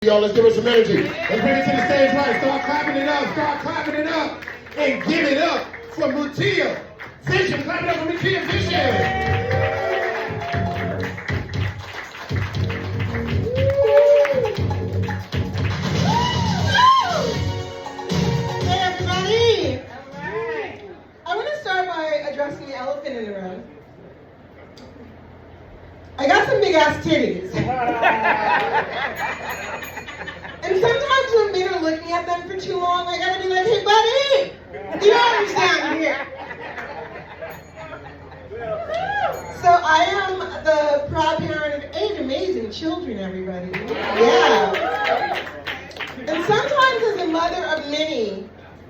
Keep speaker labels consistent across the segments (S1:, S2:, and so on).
S1: Y'all, let's give it some energy. Let's bring it to the stage right. Start clapping it up, and give it up for Mutiyaa Vision. Clap it up for Mutiyaa Vision.
S2: Hey everybody! Alright. I want to start by addressing the elephant in the room. I got some big ass titties. And sometimes when men are looking at them for too long, I gotta be like, hey buddy, you don't understand here. So I am the proud parent of 8 amazing children, everybody. Yeah. And sometimes as a mother of many,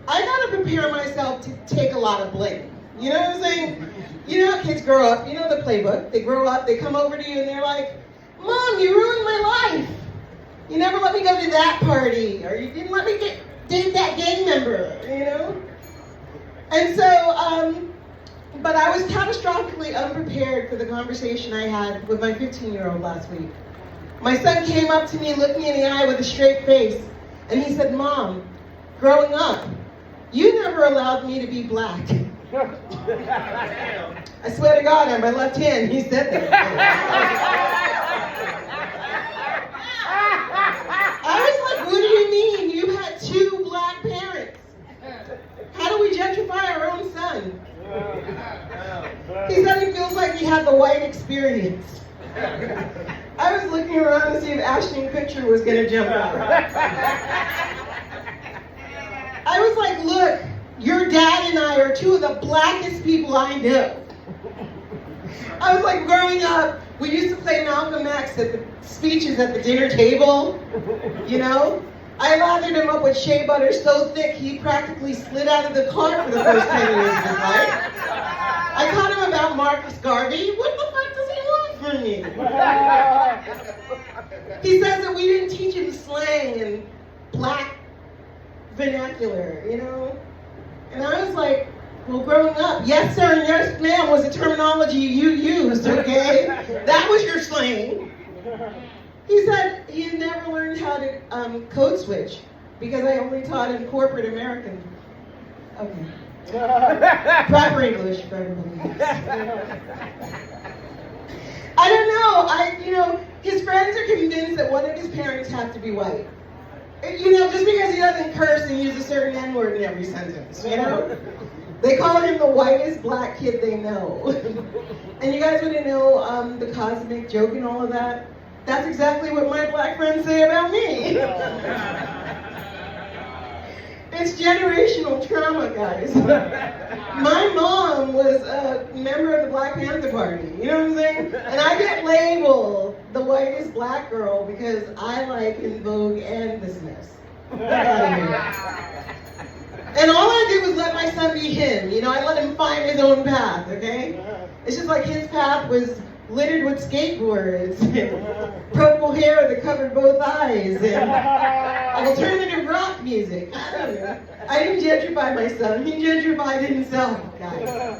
S2: I gotta prepare myself to take a lot of blame. You know what I'm saying? You know how kids grow up, you know the playbook. They grow up, they come over to you and they're like, Mom, you ruined my life. You never let me go to that party, or you didn't let me date that gang member, you know? And so, but I was catastrophically unprepared for the conversation I had with my 15-year-old last week. My son came up to me, looked me in the eye with a straight face, and he said, Mom, growing up, you never allowed me to be black. I swear to God, on my left hand, he said that. I was like, what do you mean? You had 2 black parents. How do we gentrify our own son? He said he feels like he had the white experience. I was looking around to see if Ashton Kutcher was going to jump out. I was like, look, your dad and I are 2 of the blackest people I know. I was like, growing up, we used to play Malcolm X at the speeches at the dinner table, you know? I lathered him up with shea butter so thick he practically slid out of the car for the first 10 years of his life. I taught him about Marcus Garvey. What the fuck does he want from me? He says that we didn't teach him slang and black vernacular, you know? And I was like, well, growing up, yes sir and yes ma'am was the terminology you used, okay? That was your slang. He said he had never learned how to code switch because I only taught him corporate American. Okay. Proper English for everybody. I don't know. His friends are convinced that one of his parents has to be white. You know, just because he doesn't curse and use a certain N-word in every sentence, you know? They call him the whitest black kid they know. And you guys want to know the cosmic joke and all of that? That's exactly what my black friends say about me. It's generational trauma, guys. My mom was a member of the Black Panther Party, you know what I'm saying? And I get labeled the whitest black girl because I like In Vogue and The Smiths. And all I did was let my son be him, you know, I let him find his own path, okay? It's just like his path was littered with skateboards, and purple hair that covered both eyes, and alternative rock music. I don't know. I didn't gentrify my son, he gentrified himself, guys.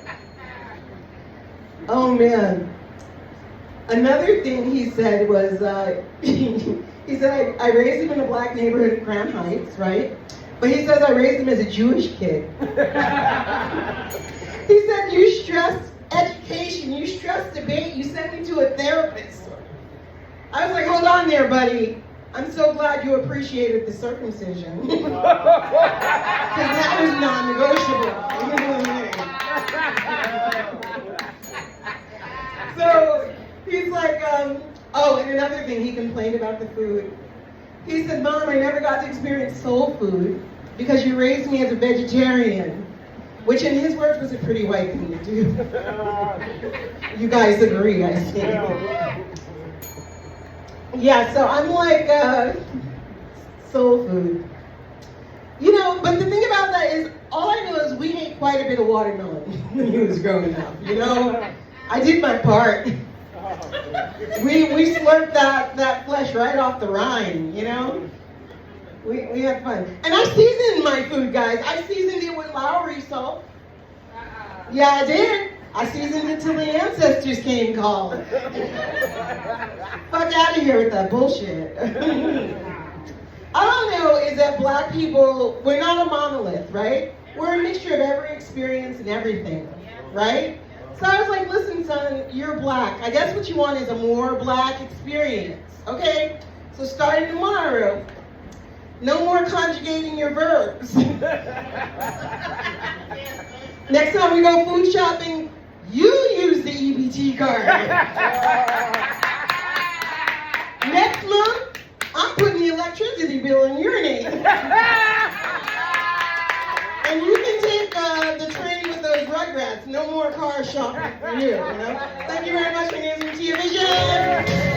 S2: Oh man. Another thing he said was, he said, I raised him in a black neighborhood in Crown Heights, right? But he says I raised him as a Jewish kid. He said, you stress education, you stress debate, you sent me to a therapist. I was like, hold on there, buddy. I'm so glad you appreciated the circumcision. Because that was non-negotiable. So he's like, oh, and another thing, he complained about the food. He said, Mom, I never got to experience soul food because you raised me as a vegetarian, which in his words was a pretty white thing to do. You guys agree, I see. Yeah, so I'm like, soul food. You know, but the thing about that is, all I know is we ate quite a bit of watermelon when he was growing up, you know? I did my part. We slurped that flesh right off the rind, you know? We had fun. And I seasoned my food, guys. I seasoned it with Lowry salt. Yeah, I did. I seasoned it till the ancestors came calling. Fuck out of here with that bullshit. black people, we're not a monolith, right? We're a mixture of every experience and everything, right? So I was like, listen, son, you're black. I guess what you want is a more black experience, okay? So starting tomorrow, no more conjugating your verbs. Next time we go food shopping, you use the EBT card. Next month, I'm putting the electricity bill in your name. And you can take the train with those rugrats. No more car shopping for you, you know? Thank you very much. My name is Mutiyaa Vision.